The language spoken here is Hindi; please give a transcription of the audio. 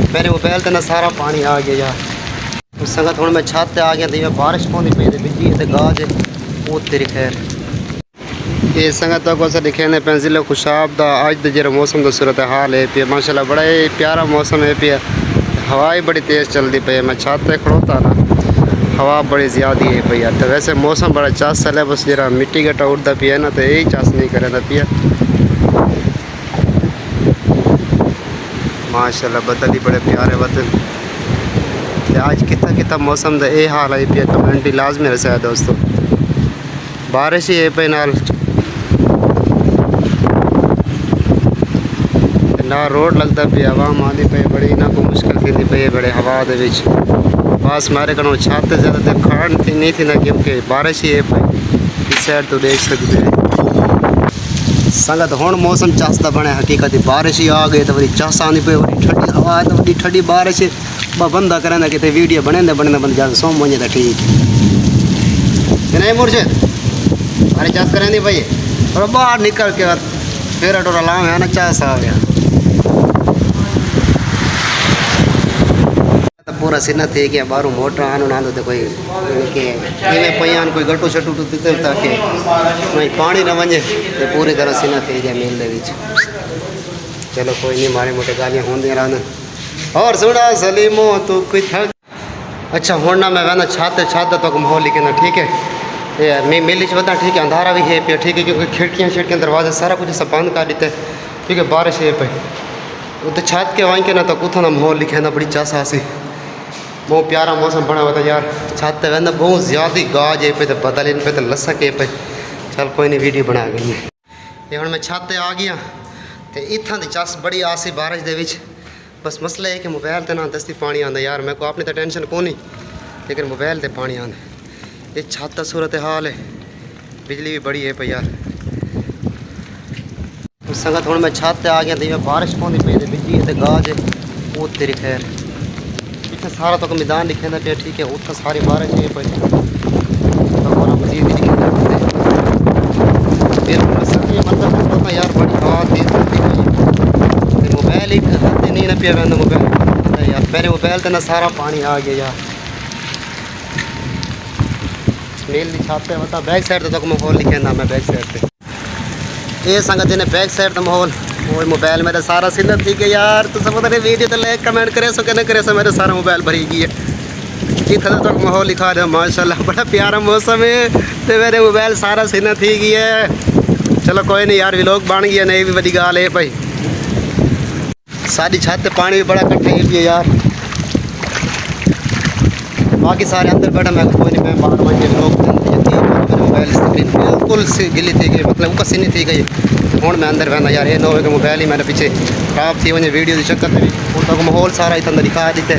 मेरे मोबाइल ते ना सारा पानी आ गया यार। उस संगत हूँ मैं छत ते आ गया थी, बारिश पौनी पई ते बिजली ते गाज वो तेरी खैर। ये संगत को दिखे ने पे जिले खुशाब दा अज दे जो मौसम का सूरत हाल है पे माशाल्लाह बड़ा ही प्यारा मौसम है पे। हवा ही बड़ी तेज़ चलती पई, मैं छत पे खड़ोता ना हवा बड़ी ज़्यादा है पई यार। तो वैसे मौसम बड़ा चास है, बस जरा मिट्टी गट्टा उड़ता पिया ना तो यही चास नहीं करें पिया। माशाल्लाह बदल ही बड़े प्यारे बदल। आज कितना कितना मौसम का ये हाल है पिया, कमेंट लाजमी रसा दोस्तों। बारिश ही है पे नाल ना रोड लगता पे, आवाम आती पे बड़ी ना को मुश्किल थी पे बड़े हवा दे विच। बस मारे कनो छत ज़्यादा देर खड़ थी नहीं थी ना, क्योंकि बारिश ही है पे। इस साइड तो देख सकते हैं संगत हूँ मौसम चासदा बने हकीकत बारिश ही आ गई तो वही चास आनी पे, वही ठंडी हवा तो वही ठंडी बारिश बंदा करें कि वीडियो बने बंद जा सोम बने तो ठीक नहीं मुर्शद अरे चास करें भाई और बाहर निकल के फिर टोरा लाम है ना चास आ गया पूरा सीना थे गया बारू मोटर आनो ना तो कोई पयान कोई गटू शटू ताकि पानी ना वजे तो पूरी तरह सीना थे गया मेल दे विच। चलो कोई नहीं, मारे मोटे गालियाँ होंगे रहने और सुना सलीमो तू कोई थक। अच्छा हूँ ना मैं वह छत तो माहौल लिखे ना ठीक है। ये मैं मेले बता ठीक है, अंधारा भी है पे ठीक है, क्योंकि खिड़कियाँ दरवाजे सारा कुछ सब बंद कर देते ठीक है। बारिश है पे तो छत के वहीं के ना तो कुछ ना माहौल लिखे ना बड़ी चास आसी बहुत प्यारा मौसम बना हुआ था यार। छत पे वह बहुत ज़्यादा गाज है पे तो बदल इन पे तो लसक है पे। चल कोई नहीं वीडियो बना गई ये हूँ मैं छत आ गया तो इतना की चस बड़ी आसी बारिश दे विच। बस मसला है कि मोबाइल तो ना दस्ती पानी आता यार, मेरे को अपनी तो टेंशन को नहीं लेकिन मोबाइल से पानी आता। ये छत का सूरत हाल है, बिजली भी बड़ी है पे यार। उस संगत हूँ मैं छत आ गया थी, बारिश पौनी पई बिजली तो गाज वो तेरी खैर। पीछे सारा तो मैदान लिखे पे ठीक है, उत्तर सारी बारिश है पे मतलब यार बड़ी हवा तेज मोबाइल ही नहीं ना पिया मोबाइल यार। मेरे मोबाइल तो ना सारा पानी आ गया यार। मेल छापते बता बैक साइड तो माहौल लिखे ना मैं बैक साइड पे ये संगत ने बैक साइड का माहौल वो मोबाइल मेरा सारा सीन ठीक है यार। तो सब पता नहीं वीडियो तो लाइक कमेंट करे सो कहने करे सो मेरे सारा मोबाइल भरी गई है। इतना तक माहौल लिखा रहे माशाल्लाह बड़ा प्यारा मौसम है तो मेरे मोबाइल सारा सीन थी गई है। चलो कोई नहीं यार व्लॉग बन गया नहीं भी बड़ी गाल है भाई। सारी छत पानी भी बड़ा कट्ठा है यार। बाकी सारे अंदर बैठा मैं कोई नहीं, मैं बाहर बन लोग मोबाइल स्क्रीन बिल्कुल सी गिली थी गई मतलब ऊपर सीनी थी गई। हूँ मैं अंदर बहना यार ये ना हो कि मोबाइल ही मेरे पीछे खराब थी वही वीडियो के चक्कर में भी तक माहौल सारा इतना दिखा देते।